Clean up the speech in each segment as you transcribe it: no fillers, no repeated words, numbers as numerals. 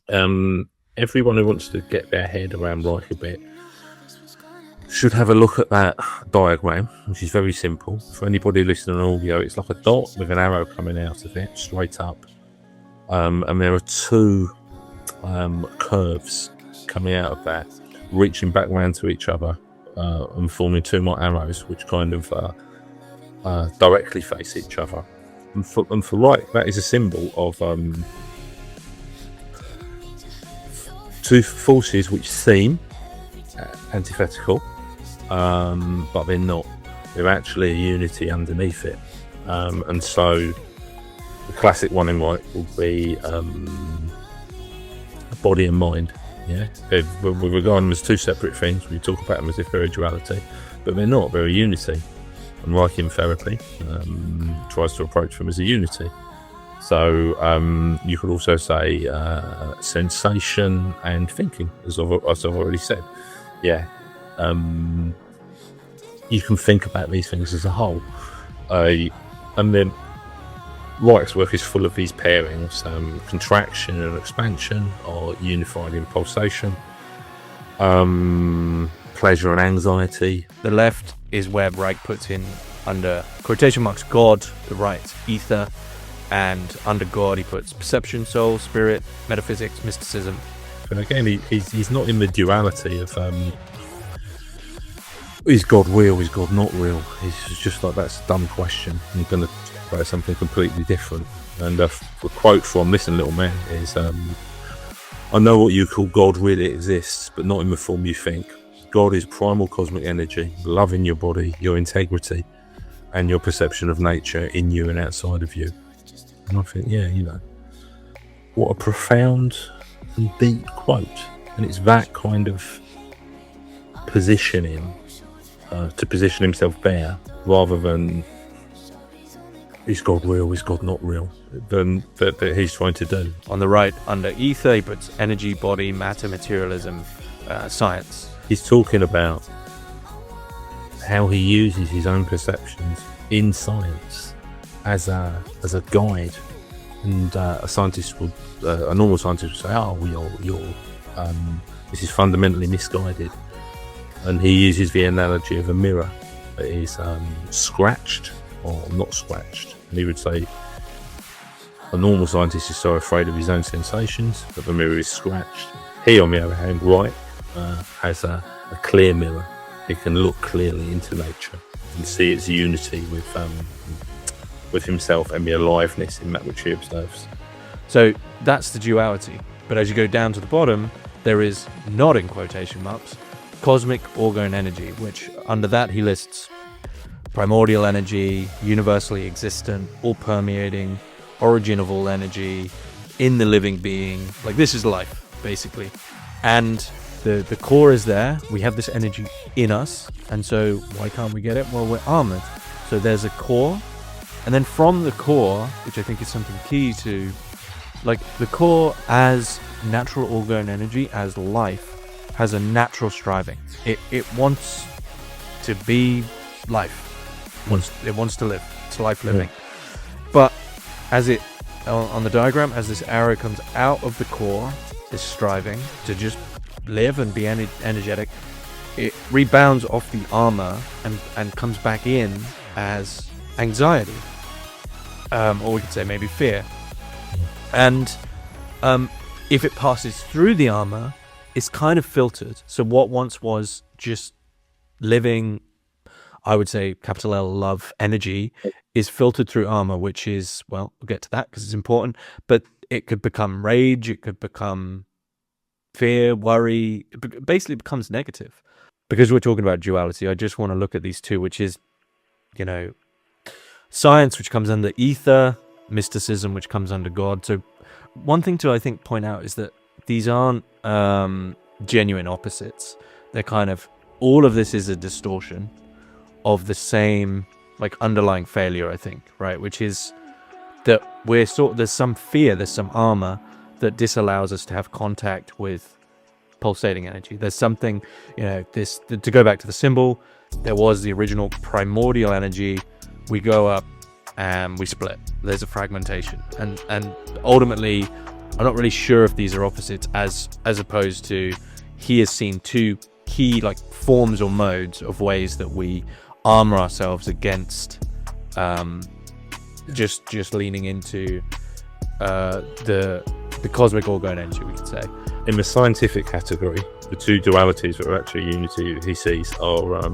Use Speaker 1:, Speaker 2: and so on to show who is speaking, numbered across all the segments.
Speaker 1: Everyone who wants to get their head around Reich a bit should have a look at that diagram, which is very simple. For anybody listening on audio, it's like a dot with an arrow coming out of it, straight up. And there are two curves coming out of that, reaching back round to each other and forming two more arrows, which kind of directly face each other. And for Reich, that is a symbol of two forces which seem antithetical, but they're not. They're actually a unity underneath it. And so the classic one in Reich will be body and mind. Yeah, we regard them as two separate things. We talk about them as if they're a duality, but they're not. They're a unity. And Reich in therapy tries to approach them as a unity. So you could also say sensation and thinking, as I've already said. Yeah, you can think about these things as a whole. And then Reich's work is full of these pairings, contraction and expansion, or unified in pulsation, pleasure and anxiety.
Speaker 2: The left is where Reich puts in, under quotation marks, God, the right, ether, and under God he puts perception, soul, spirit, metaphysics, mysticism.
Speaker 1: And again, he's not in the duality of is God real, is God not real? It's just like, that's a dumb question. I'm going to talk about something completely different. And a quote from Listen Little Man is, I know what you call God really exists, but not in the form you think. God is primal cosmic energy, love in your body, your integrity, and your perception of nature in you and outside of you. And I think, yeah, you know, what a profound and deep quote. And it's that kind of positioning, to position himself there, rather than is God real, is God not real, than that he's trying to do.
Speaker 2: On the right, under ether, he puts energy, body, matter, materialism, science.
Speaker 1: He's talking about how he uses his own perceptions in science as a guide. And a normal scientist would say, "Oh, this is fundamentally misguided." And he uses the analogy of a mirror that is scratched or not scratched. And he would say, a normal scientist is so afraid of his own sensations that the mirror is scratched. He, on the other hand, Reich, has a clear mirror. He can look clearly into nature and see its unity with himself and the aliveness in that which he observes.
Speaker 2: So that's the duality. But as you go down to the bottom, there is, not in quotation marks, cosmic orgone energy, which under that he lists primordial energy, universally existent, all permeating, origin of all energy, in the living being. Like, this is life, basically. And the core is there. We have this energy in us. And so why can't we get it? Well, we're armored. So there's a core. And then from the core, which I think is something key to, like, the core as natural orgone energy, as life, has a natural striving. It wants to be life. It wants to live. It's life living. Yeah. But as it, on the diagram, as this arrow comes out of the core, this striving to just live and be energetic, it rebounds off the armor and comes back in as anxiety. Or we could say maybe fear. And if it passes through the armor, it's kind of filtered. So what once was just living, I would say, capital L, love, energy, is filtered through armor, which is, well, we'll get to that because it's important, but it could become rage, it could become fear, worry. It basically becomes negative. Because we're talking about duality, I just want to look at these two, which is, you know, science, which comes under ether, mysticism, which comes under God. So one thing to, I think, point out is that these aren't genuine opposites. They're kind of, all of this is a distortion of the same, like, underlying failure, I think, right? Which is that there's some fear, there's some armor that disallows us to have contact with pulsating energy. There's something, you know, to go back to the symbol, there was the original primordial energy. We go up and we split. There's a fragmentation. And ultimately, I'm not really sure if these are opposites, as opposed to he has seen two key like forms or modes of ways that we armor ourselves against just leaning into the cosmic Orgone energy, we could say.
Speaker 1: In the scientific category, the two dualities that are actually unity that he sees are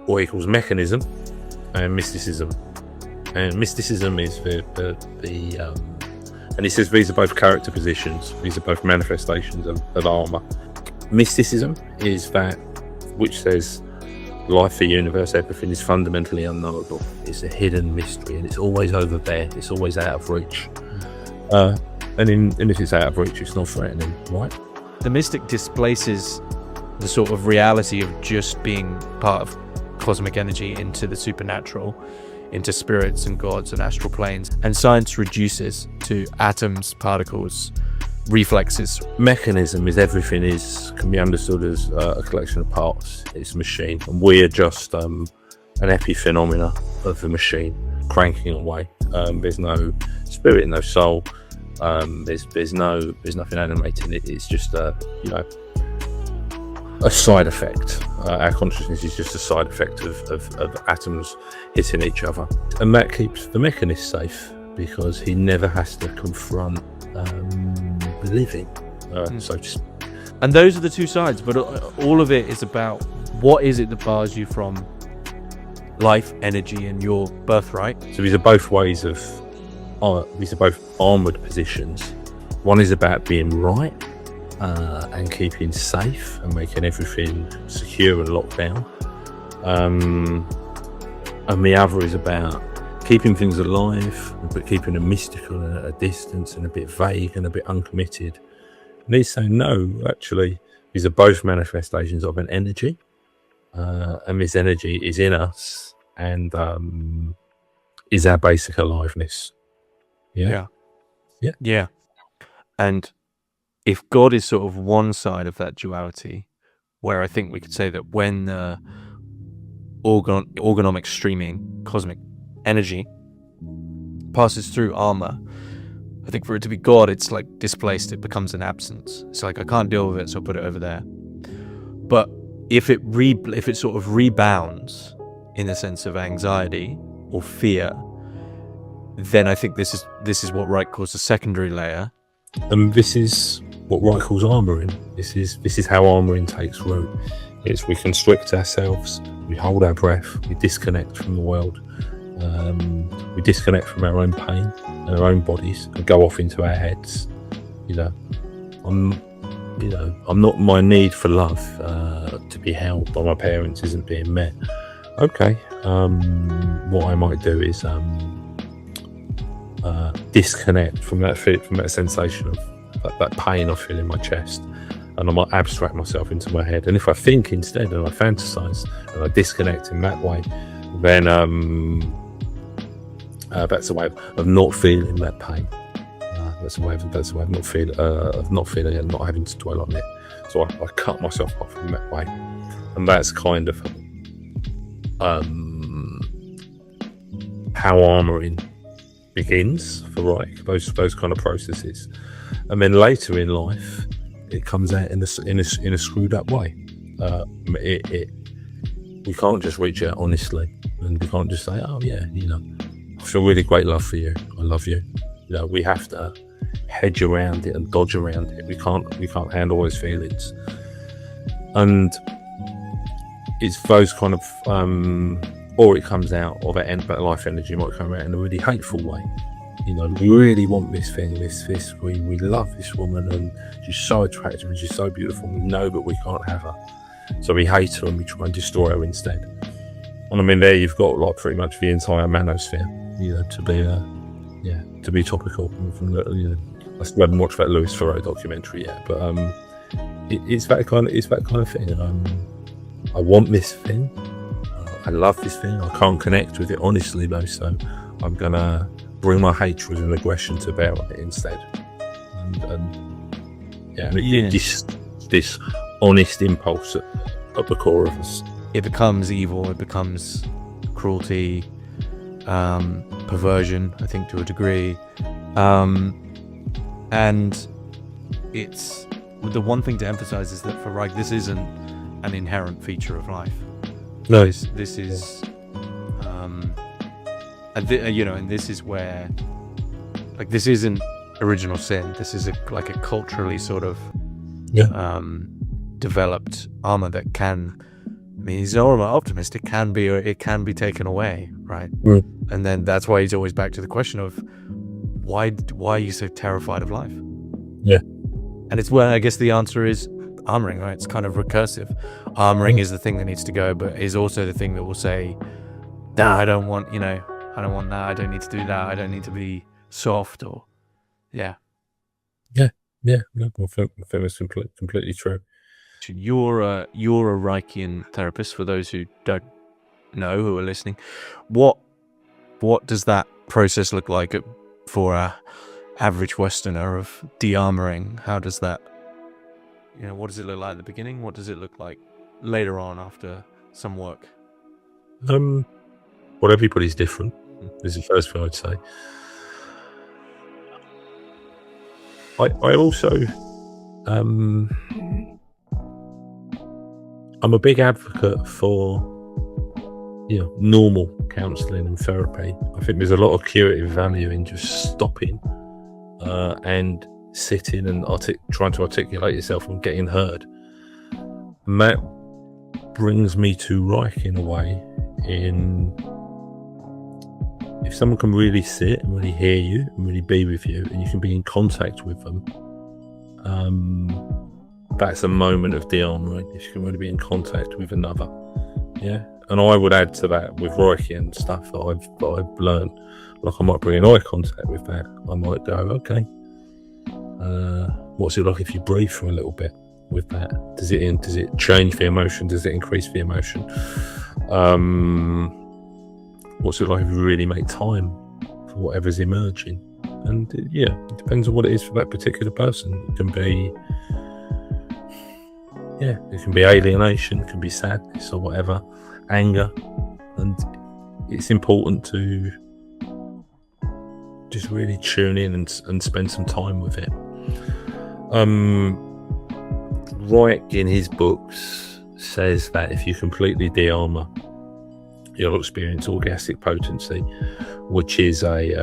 Speaker 1: what he calls mechanism and mysticism. And mysticism is and he says these are both character positions, these are both manifestations of armor. Mysticism is that which says life, the universe, everything is fundamentally unknowable. It's a hidden mystery and it's always over there, it's always out of reach. And if it's out of reach, it's not threatening, right?
Speaker 2: The mystic displaces the sort of reality of just being part of cosmic energy into the supernatural, into spirits and gods and astral planes, and science reduces to atoms, particles, reflexes.
Speaker 1: Mechanism is everything can be understood as a collection of parts. It's a machine, and we are just an epiphenomena of the machine cranking away. There's no spirit, no soul. There's nothing animating it. It's just a side effect. Our consciousness is just a side effect of atoms hitting each other, and that keeps the mechanist safe because he never has to confront the living. So just,
Speaker 2: and those are the two sides, but all of it is about what is it that bars you from life, energy, and your birthright.
Speaker 1: So these are both ways of. These are both armoured positions. One is about being right and keeping safe and making everything secure and locked down. And the other is about keeping things alive, but keeping them mystical and at a distance and a bit vague and a bit uncommitted. And he's saying, no, actually, these are both manifestations of an energy. And this energy is in us and is our basic aliveness. Yeah.
Speaker 2: And if God is sort of one side of that duality, where I think we could say that when the orgonomic streaming, cosmic energy passes through armor, I think for it to be God, it's like displaced, it becomes an absence. It's like, I can't deal with it, so I'll put it over there. But if it sort of rebounds in the sense of anxiety or fear, then I think this is what Reich calls the secondary layer.
Speaker 1: And this is what Reich calls armouring. This is how armouring takes root. It's we constrict ourselves, we hold our breath, we disconnect from the world, we disconnect from our own pain and our own bodies and go off into our heads. I'm not, my need for love to be held by my parents isn't being met. Okay, what I might do is disconnect from that sensation of that pain I feel in my chest, and I might abstract myself into my head. And if I think instead and I fantasize and I disconnect in that way, then that's a way of not feeling that pain. That's a way of not feeling it and not having to dwell on it. So I cut myself off in that way, and that's kind of how armouring begins for Reich. Those kind of processes, and then later in life, it comes out in a screwed up way. We can't just reach out honestly, and we can't just say, "Oh yeah, I feel really great love for you. I love you." We have to hedge around it and dodge around it. We can't handle those feelings, and it's those kind of or it comes out of that life energy might come out in a really hateful way. We really want this thing, we love this woman and she's so attractive and she's so beautiful, we know, but we can't have her, so we hate her and we try and destroy her instead. And I mean, there you've got like pretty much the entire manosphere, to be topical. I still haven't watched that LOVESPELL documentary yet, but it's that kind of thing. And I want this thing, I love this thing, I can't connect with it honestly though, so I'm gonna bring my hatred and aggression to bear on it instead. This honest impulse at the core of us.
Speaker 2: It becomes evil, it becomes cruelty, perversion, I think, to a degree. And it's the one thing to emphasize is that for Reich, this isn't an inherent feature of life.
Speaker 1: No,
Speaker 2: This is, and this is where, like, this isn't original sin. This is like a culturally sort of developed armor that can. I mean, he's an armor optimist. It can be taken away, right? And then that's why he's always back to the question of why are you so terrified of life?
Speaker 1: Yeah.
Speaker 2: And it's where I guess the answer is armoring, right? It's kind of recursive. Armoring is the thing that needs to go, but is also the thing that will say, nah, I don't want that. I don't need to do that. I don't need to be soft or, yeah.
Speaker 1: No, I think that's completely true.
Speaker 2: You're a Reichian therapist. For those who don't know, who are listening, what does that process look like for a average Westerner of de-armoring? How does that, what does it look like at the beginning? What does it look like later on after some work?
Speaker 1: Well, everybody's different. Is the first thing I'd say. I also, I'm a big advocate for, normal counselling and therapy. I think there's a lot of curative value in just stopping and sitting and trying to articulate yourself and getting heard. And that brings me to Reich in a way. If someone can really sit and really hear you and really be with you, and you can be in contact with them, that's a moment of de-armoring. If you can really be in contact with another, and I would add to that with Reiki and stuff that I've learned. Like, I might bring in eye contact with that. I might go, okay, what's it like if you breathe for a little bit with that? Does it change the emotion? Does it increase the emotion? What's it like if you really make time for whatever's emerging? And it depends on what it is for that particular person. It can be, it can be alienation, it can be sadness or whatever, anger, and it's important to just really tune in and spend some time with it. Reich in his books says that if you completely de-armor, you'll experience orgastic potency, which is a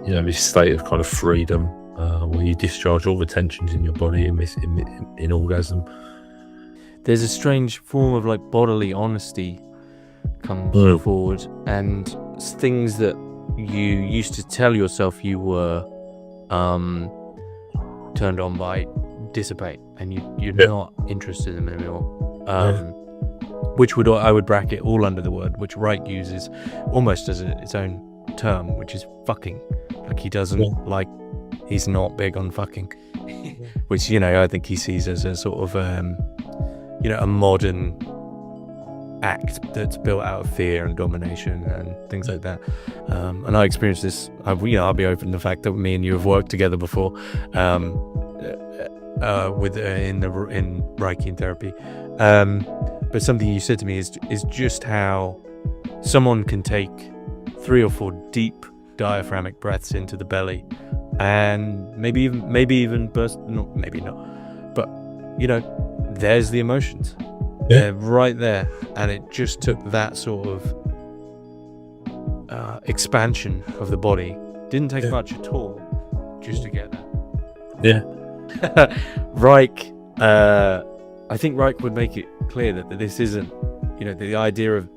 Speaker 1: this state of kind of freedom where you discharge all the tensions in your body in orgasm.
Speaker 2: There's a strange form of like bodily honesty comes forward, and things that you used to tell yourself you were turned on by dissipate, and you're not interested in them anymore. Which I would bracket all under the word, which Reich uses almost as its own term, which is fucking. Like, he doesn't he's not big on fucking, which, I think he sees as a sort of, a modern act that's built out of fear and domination and things like that. And I experienced this, I'll be open to the fact that me and you have worked together before, in Reichian therapy. But something you said to me is just how someone can take 3 or 4 deep diaphragmic breaths into the belly, and maybe even burst. Maybe not. But there's the emotions. They're right there, and it just took that sort of expansion of the body. Didn't take much at all, just to get there. Reich. I think Reich would make it clear that this isn't, the idea of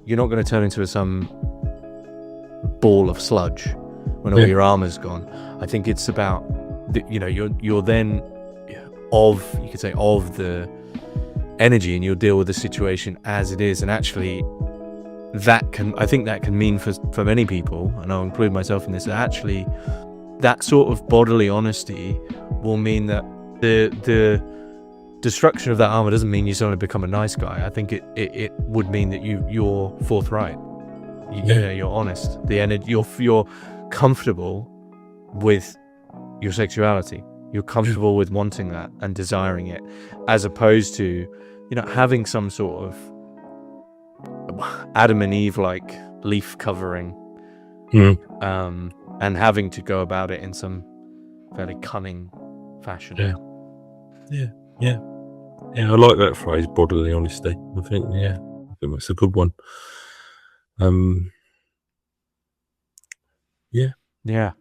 Speaker 2: you're not going to turn into some ball of sludge when all your armor's gone. I think it's about, you're then you could say of the energy, and you'll deal with the situation as it is. And actually, I think that can mean for many people, and I'll include myself in this, actually that sort of bodily honesty will mean that the destruction of that armor doesn't mean you suddenly become a nice guy. I think it would mean that you're forthright. You're honest. The energy, you're comfortable with your sexuality. You're comfortable with wanting that and desiring it, as opposed to, having some sort of Adam and Eve like leaf covering, and having to go about it in some fairly cunning fashion.
Speaker 1: Yeah, I like that phrase, bodily honesty. I think that's a good one. Yeah.